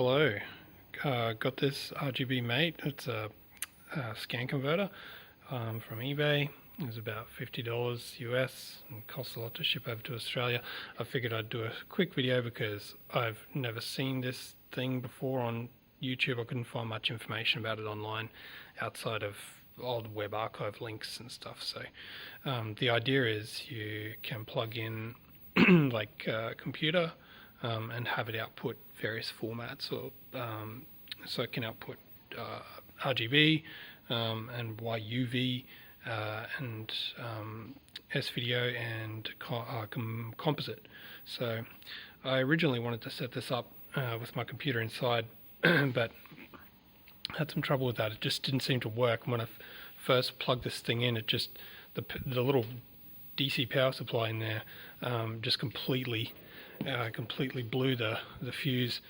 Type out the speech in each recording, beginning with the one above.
Hello, got this RGBMATE. It's a scan converter from eBay. It was about $50 US and costs a lot to ship over to Australia. I figured I'd do a quick video because I've never seen this thing before on YouTube. I couldn't find much information about it online outside of old web archive links and stuff. So the idea is you can plug in like a computer and have it output various formats, or so it can output RGB and YUV and S-video and composite. So I originally wanted to set this up with my computer inside, but had some trouble with that. It just didn't seem to work. When I first plugged this thing in, it just the little DC power supply in there just completely blew the fuse.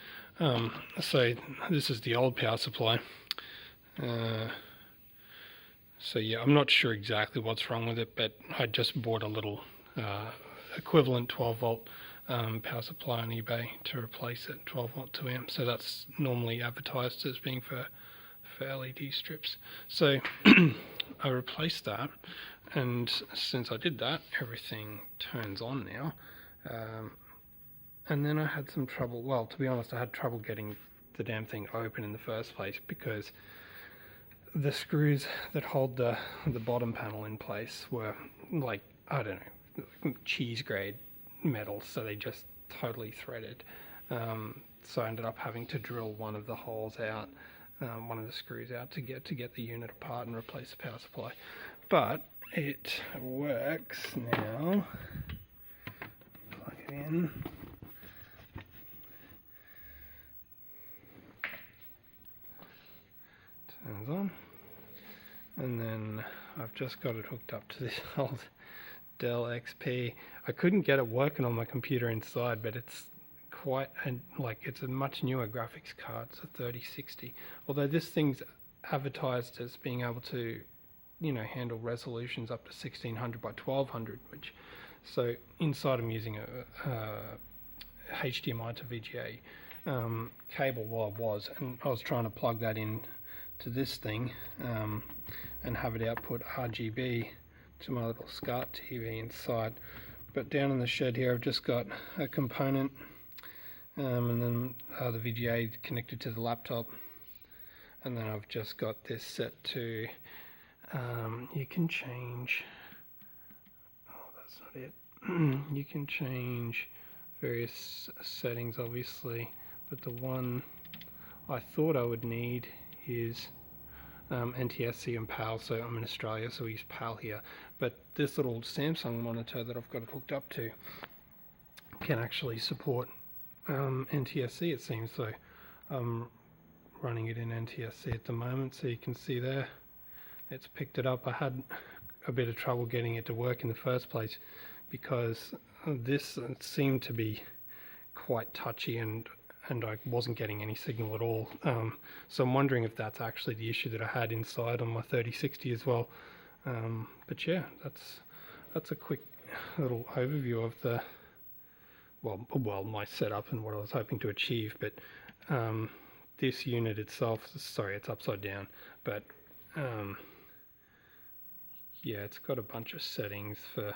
So this is the old power supply. So yeah, I'm not sure exactly what's wrong with it, but I just bought a little equivalent 12 volt power supply on eBay to replace it, 12 volt 2 amp. So that's normally advertised as being for LED strips. So I replaced that, and since I did that, everything turns on now. And then I had some trouble, well, to be honest, I had trouble getting the damn thing open in the first place because the screws that hold the bottom panel in place were like, I don't know, cheese grade metal, so they just totally threaded. So I ended up having to drill one of the holes out, one of the screws out to get the unit apart and replace the power supply. But it works now. Plug it in. Turns on, and then I've just got it hooked up to this old Dell XP. I couldn't get it working on my computer inside, but it's quite, and like, it's a much newer graphics card. It's a 3060, although this thing's advertised as being able to, you know, handle resolutions up to 1600 by 1200, which, so inside I'm using a HDMI to VGA cable. Well, I was trying to plug that in to this thing and have it output RGB to my little SC850 TV inside. But down in the shed here I've just got a component and then the VGA connected to the laptop, and then I've just got this set to you can change, oh that's not it, you can change various settings obviously, but the one I thought I would need is NTSC and PAL. So I'm in Australia, so we use PAL here, but this little Samsung monitor that I've got it hooked up to can actually support NTSC, it seems. So I'm running it in NTSC at the moment, so you can see there it's picked it up. I had a bit of trouble getting it to work in the first place because this seemed to be quite touchy, and I wasn't getting any signal at all. So I'm wondering if that's actually the issue that I had inside on my 3060 as well. But yeah, that's a quick little overview of the well my setup and what I was hoping to achieve. But this unit itself, sorry, it's upside down, but yeah, it's got a bunch of settings for,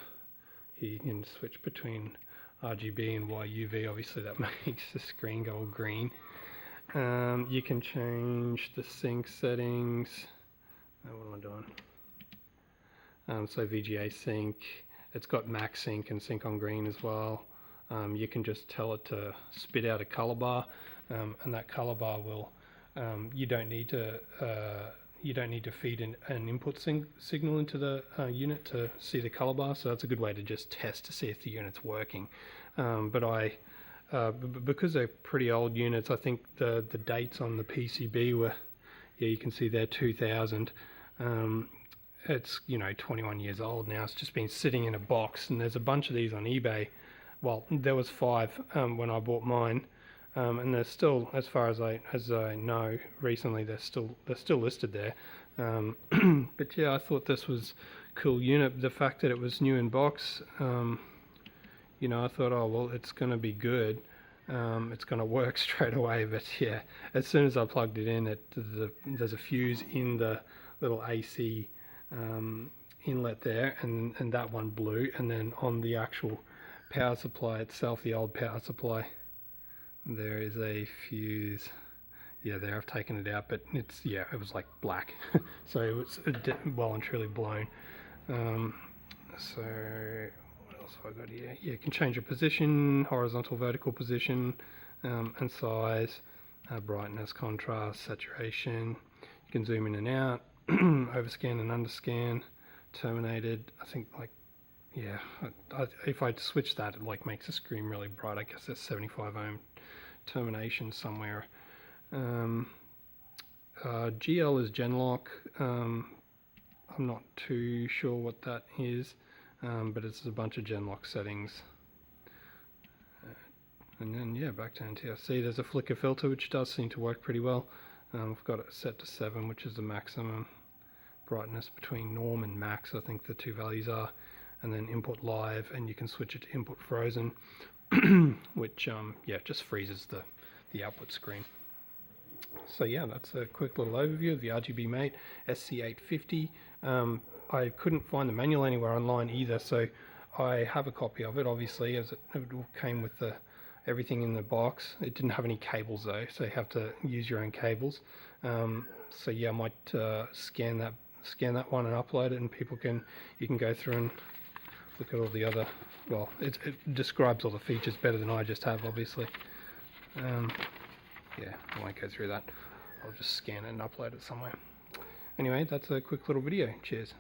you can switch between RGB and YUV. Obviously that makes the screen go all green. You can change the sync settings. What am I doing? So VGA sync, it's got max sync and sync on green as well. You can just tell it to spit out a color bar, and that color bar will, you don't need to feed an input signal into the unit to see the color bar, so that's a good way to just test to see if the unit's working. But because they're pretty old units, I think the dates on the PCB were, yeah, you can see there 2000. It's, you know, 21 years old now. It's just been sitting in a box, and there's a bunch of these on eBay. Well, there was 5 when I bought mine. And they're still, as far as I know, recently they're still listed there. But yeah, I thought this was a cool unit. The fact that it was new in box, you know, I thought, oh well, it's going to be good. it's going to work straight away. But yeah, as soon as I plugged it in, there's a fuse in the little AC inlet there, and that one blew. And then on the actual power supply itself, the old power supply, there is a fuse. Yeah, there, I've taken it out, but it's, yeah, it was like black. So it was well and truly blown. So what else have I got here? Yeah, you can change your position, horizontal, vertical position, and size, brightness, contrast, saturation. You can zoom in and out, overscan and underscan, terminated. I think, like, yeah, if I switch that, it like makes the screen really bright. I guess there's 75 ohm termination somewhere. GL is Genlock. I'm not too sure what that is, but it's a bunch of Genlock settings. And then, yeah, back to NTSC. There's a flicker filter, which does seem to work pretty well. I've got it set to 7, which is the maximum brightness between norm and max, I think the two values are. And then input live, and you can switch it to input frozen, which yeah, just freezes the output screen. So yeah, that's a quick little overview of the RGBMATE SC850. I couldn't find the manual anywhere online either, so I have a copy of it, obviously, as it came with everything in the box. It didn't have any cables though, so you have to use your own cables. So yeah, I might scan that one and upload it, and you can go through and look at all the other, well, it describes all the features better than I just have, obviously. Yeah, I won't go through that. I'll just scan it and upload it somewhere. Anyway, that's a quick little video. Cheers.